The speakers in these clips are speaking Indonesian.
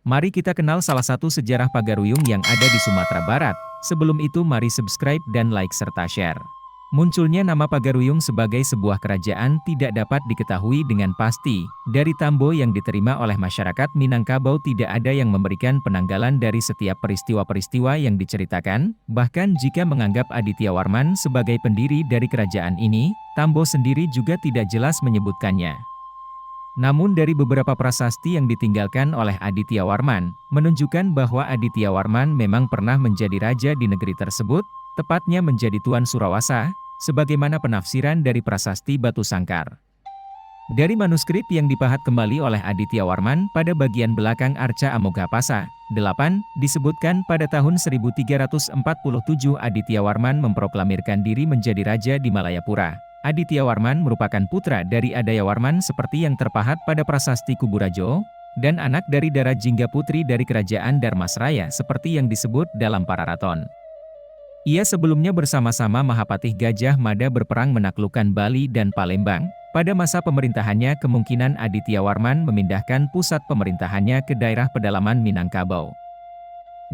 Mari kita kenal salah satu sejarah Pagaruyung yang ada di Sumatera Barat. Sebelum itu mari subscribe dan like serta share. Munculnya nama Pagaruyung sebagai sebuah kerajaan tidak dapat diketahui dengan pasti. Dari tambo yang diterima oleh masyarakat Minangkabau tidak ada yang memberikan penanggalan dari setiap peristiwa-peristiwa yang diceritakan. Bahkan jika menganggap Aditya Warman sebagai pendiri dari kerajaan ini, tambo sendiri juga tidak jelas menyebutkannya. Namun dari beberapa prasasti yang ditinggalkan oleh Aditya Warman, menunjukkan bahwa Aditya Warman memang pernah menjadi raja di negeri tersebut, tepatnya menjadi Tuan Surawasa, sebagaimana penafsiran dari prasasti Batu Sangkar. Dari manuskrip yang dipahat kembali oleh Aditya Warman pada bagian belakang Arca Amoghapasa, 8, disebutkan pada tahun 1347 Aditya Warman memproklamirkan diri menjadi raja di Malayapura. Aditya Warman merupakan putra dari Adaya Warman seperti yang terpahat pada prasasti Kuburajo, dan anak dari Dara Jingga Putri dari kerajaan Darmasraya seperti yang disebut dalam Pararaton. Ia sebelumnya bersama-sama Mahapatih Gajah Mada berperang menaklukkan Bali dan Palembang. Pada masa pemerintahannya kemungkinan Aditya Warman memindahkan pusat pemerintahannya ke daerah pedalaman Minangkabau.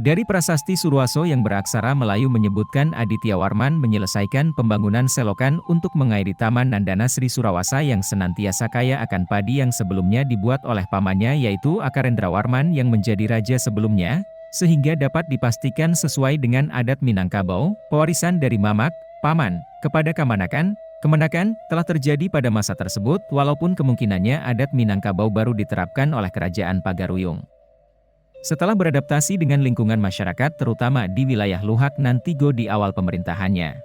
Dari prasasti Surwaso yang beraksara Melayu menyebutkan Aditya Warman menyelesaikan pembangunan selokan untuk mengairi Taman Nandana Sri Surawasa yang senantiasa kaya akan padi yang sebelumnya dibuat oleh pamannya yaitu Akarendra Warman yang menjadi raja sebelumnya, sehingga dapat dipastikan sesuai dengan adat Minangkabau, pewarisan dari mamak, paman, kepada kamanakan. Kemenakan telah terjadi pada masa tersebut walaupun kemungkinannya adat Minangkabau baru diterapkan oleh kerajaan Pagaruyung. Setelah beradaptasi dengan lingkungan masyarakat terutama di wilayah Luhak Nantigo di awal pemerintahannya.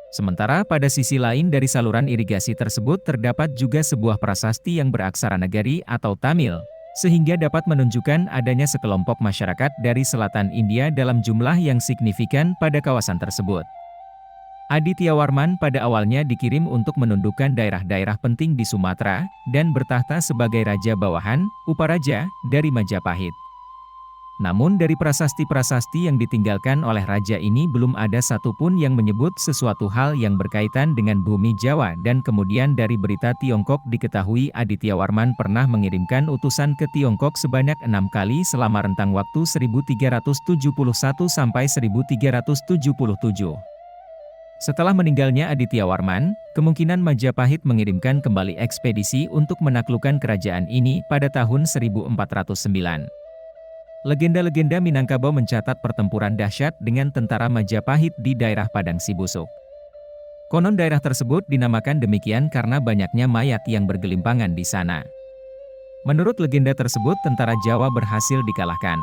Sementara pada sisi lain dari saluran irigasi tersebut terdapat juga sebuah prasasti yang beraksara Nagari atau Tamil, sehingga dapat menunjukkan adanya sekelompok masyarakat dari selatan India dalam jumlah yang signifikan pada kawasan tersebut. Aditya Warman pada awalnya dikirim untuk menundukkan daerah-daerah penting di Sumatera, dan bertahta sebagai Raja Bawahan, Uparaja, dari Majapahit. Namun dari prasasti-prasasti yang ditinggalkan oleh raja ini belum ada satupun yang menyebut sesuatu hal yang berkaitan dengan bumi Jawa dan kemudian dari berita Tiongkok diketahui Aditya Warman pernah mengirimkan utusan ke Tiongkok sebanyak 6 kali selama rentang waktu 1371 sampai 1377. Setelah meninggalnya Aditya Warman, kemungkinan Majapahit mengirimkan kembali ekspedisi untuk menaklukkan kerajaan ini pada tahun 1409. Legenda-legenda Minangkabau mencatat pertempuran dahsyat dengan tentara Majapahit di daerah Padang Sibusuk. Konon daerah tersebut dinamakan demikian karena banyaknya mayat yang bergelimpangan di sana. Menurut legenda tersebut tentara Jawa berhasil dikalahkan.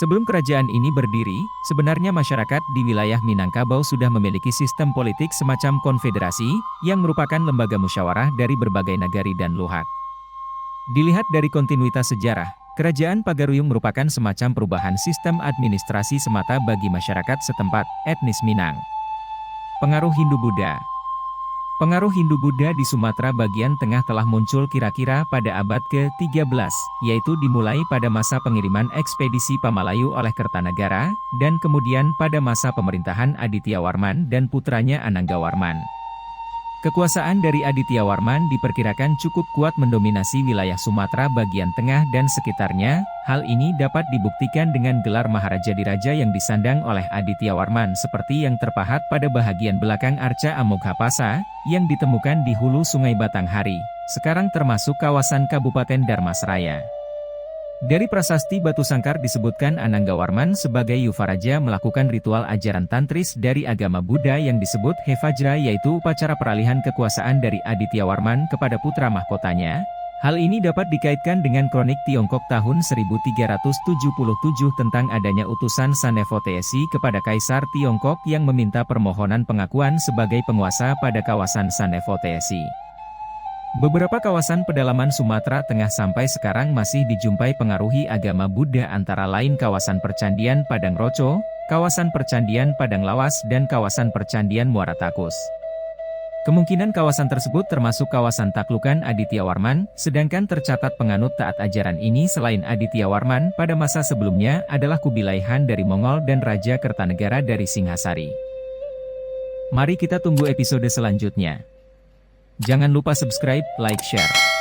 Sebelum kerajaan ini berdiri, sebenarnya masyarakat di wilayah Minangkabau sudah memiliki sistem politik semacam konfederasi, yang merupakan lembaga musyawarah dari berbagai nagari dan luhak. Dilihat dari kontinuitas sejarah, Kerajaan Pagaruyung merupakan semacam perubahan sistem administrasi semata bagi masyarakat setempat, etnis Minang. Pengaruh Hindu-Buddha. Pengaruh Hindu-Buddha di Sumatera bagian tengah telah muncul kira-kira pada abad ke-13, yaitu dimulai pada masa pengiriman ekspedisi Pamalayu oleh Kertanagara, dan kemudian pada masa pemerintahan Aditya Warman dan putranya Anangga Warman. Kekuasaan dari Aditya Warman diperkirakan cukup kuat mendominasi wilayah Sumatera bagian tengah dan sekitarnya. Hal ini dapat dibuktikan dengan gelar Maharaja Diraja yang disandang oleh Aditya Warman seperti yang terpahat pada bahagian belakang Arca Amoghapasa, yang ditemukan di hulu Sungai Batanghari, sekarang termasuk kawasan Kabupaten Darmasraya. Dari prasasti Batu Sangkar disebutkan Anangga Warman sebagai Yuvaraja melakukan ritual ajaran tantris dari agama Buddha yang disebut Hevajra yaitu upacara peralihan kekuasaan dari Aditya Warman kepada putra mahkotanya. Hal ini dapat dikaitkan dengan kronik Tiongkok tahun 1377 tentang adanya utusan Sanefotesi kepada Kaisar Tiongkok yang meminta permohonan pengakuan sebagai penguasa pada kawasan Sanefotesi. Beberapa kawasan pedalaman Sumatera Tengah sampai sekarang masih dijumpai pengaruhi agama Buddha antara lain kawasan percandian Padang Roco, kawasan percandian Padang Lawas dan kawasan percandian Muara Takus. Kemungkinan kawasan tersebut termasuk kawasan taklukan Aditya Warman, sedangkan tercatat penganut taat ajaran ini selain Aditya Warman pada masa sebelumnya adalah Kubilai Han dari Mongol dan Raja Kertanegara dari Singhasari. Mari kita tunggu episode selanjutnya. Jangan lupa subscribe, like, share.